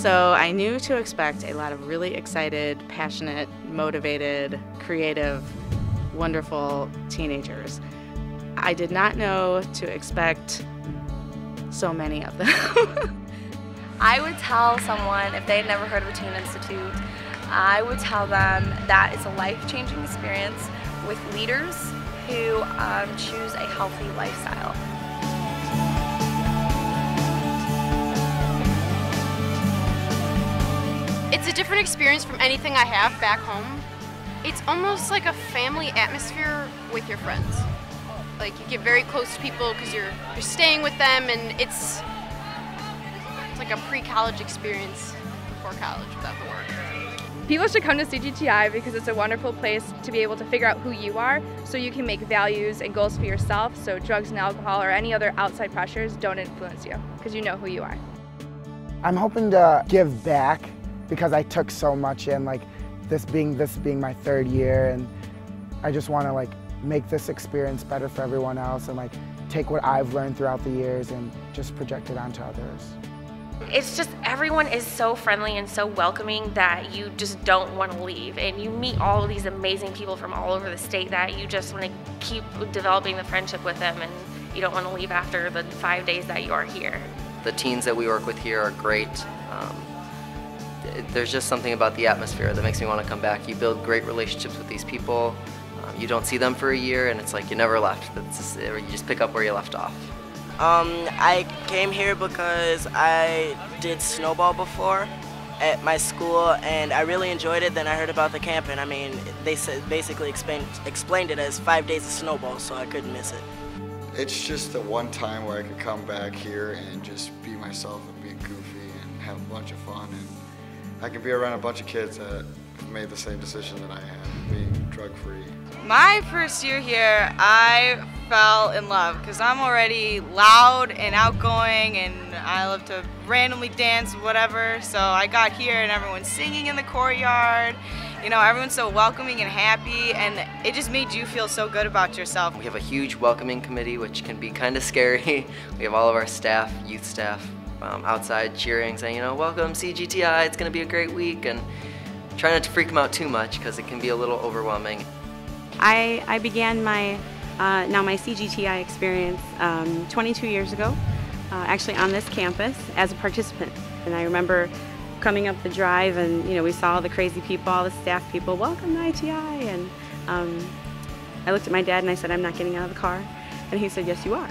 So I knew to expect a lot of really excited, passionate, motivated, creative, wonderful teenagers. I did not know to expect so many of them. I would tell someone, if they had never heard of a Teen Institute, I would tell them that it's a life-changing experience with leaders who choose a healthy lifestyle. It's a different experience from anything I have back home. It's almost like a family atmosphere with your friends. Like, you get very close to people because you're staying with them, and it's like a pre-college experience before college without the work. People should come to CGTI because it's a wonderful place to be able to figure out who you are so you can make values and goals for yourself so drugs and alcohol or any other outside pressures don't influence you because you know who you are. I'm hoping to give back because I took so much in, like this being my third year, and I just want to make this experience better for everyone else and take what I've learned throughout the years and just project it onto others. It's just everyone is so friendly and so welcoming that you just don't want to leave, and you meet all of these amazing people from all over the state that you just want to keep developing the friendship with them, and you don't want to leave after the 5 days that you are here. The teens that we work with here are great. There's just something about the atmosphere that makes me want to come back. You build great relationships with these people. You don't see them for a year and it's like you never left. You just pick up where you left off. I came here because I did snowball before at my school and I really enjoyed it. Then I heard about the camp, and I mean, they basically explained it as 5 days of snowball, so I couldn't miss it. It's just the one time where I could come back here and just be myself and be goofy and have a bunch of fun, and I can be around a bunch of kids that have made the same decision that I have, being drug-free. My first year here, I fell in love because I'm already loud and outgoing and I love to randomly dance, whatever. So I got here and everyone's singing in the courtyard. You know, everyone's so welcoming and happy, and it just made you feel so good about yourself. We have a huge welcoming committee, which can be kind of scary. We have all of our staff, youth staff, outside cheering, saying, you know, welcome CGTI, it's going to be a great week, and try not to freak them out too much because it can be a little overwhelming. I began my CGTI experience 22 years ago, actually on this campus as a participant. And I remember coming up the drive and, you know, we saw all the crazy people, all the staff people, welcome to ITI. And I looked at my dad and I said, I'm not getting out of the car. And he said, yes, you are.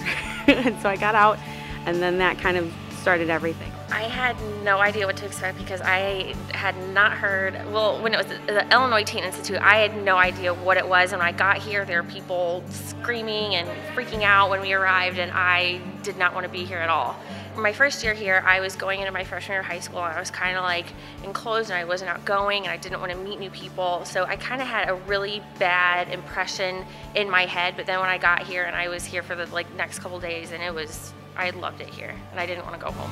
And so I got out, and then that kind of started everything. I had no idea what to expect because I had not heard, well, when it was the Illinois Teen Institute, I had no idea what it was, and when I got here there were people screaming and freaking out when we arrived, and I did not want to be here at all. My first year here, I was going into my freshman year of high school, and I was kind of like enclosed and I wasn't outgoing and I didn't want to meet new people, so I kind of had a really bad impression in my head. But then when I got here and I was here for the next couple days, and I loved it here and I didn't want to go home.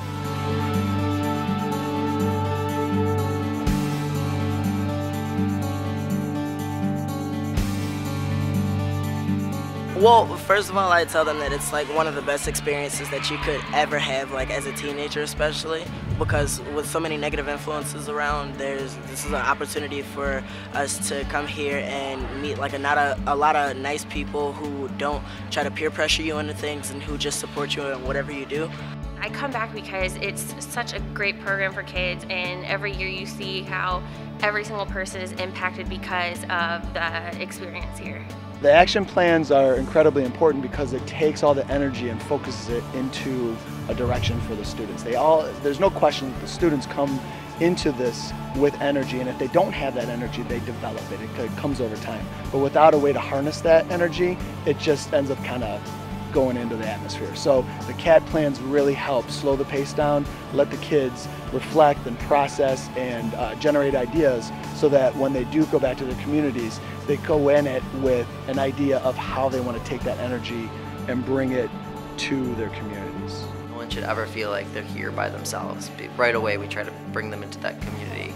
Well, first of all, I tell them that it's one of the best experiences that you could ever have, as a teenager especially, because with so many negative influences around, this is an opportunity for us to come here and meet a lot of nice people who don't try to peer pressure you into things and who just support you in whatever you do. I come back because it's such a great program for kids, and every year you see how every single person is impacted because of the experience here. The action plans are incredibly important because it takes all the energy and focuses it into a direction for the students. There's no question that the students come into this with energy, and if they don't have that energy, they develop it. It comes over time. But without a way to harness that energy, it just ends up kind of going into the atmosphere. So the CAD plans really help slow the pace down, let the kids reflect and process and generate ideas so that when they do go back to their communities, they go in it with an idea of how they want to take that energy and bring it to their communities. No one should ever feel like they're here by themselves. Right away we try to bring them into that community.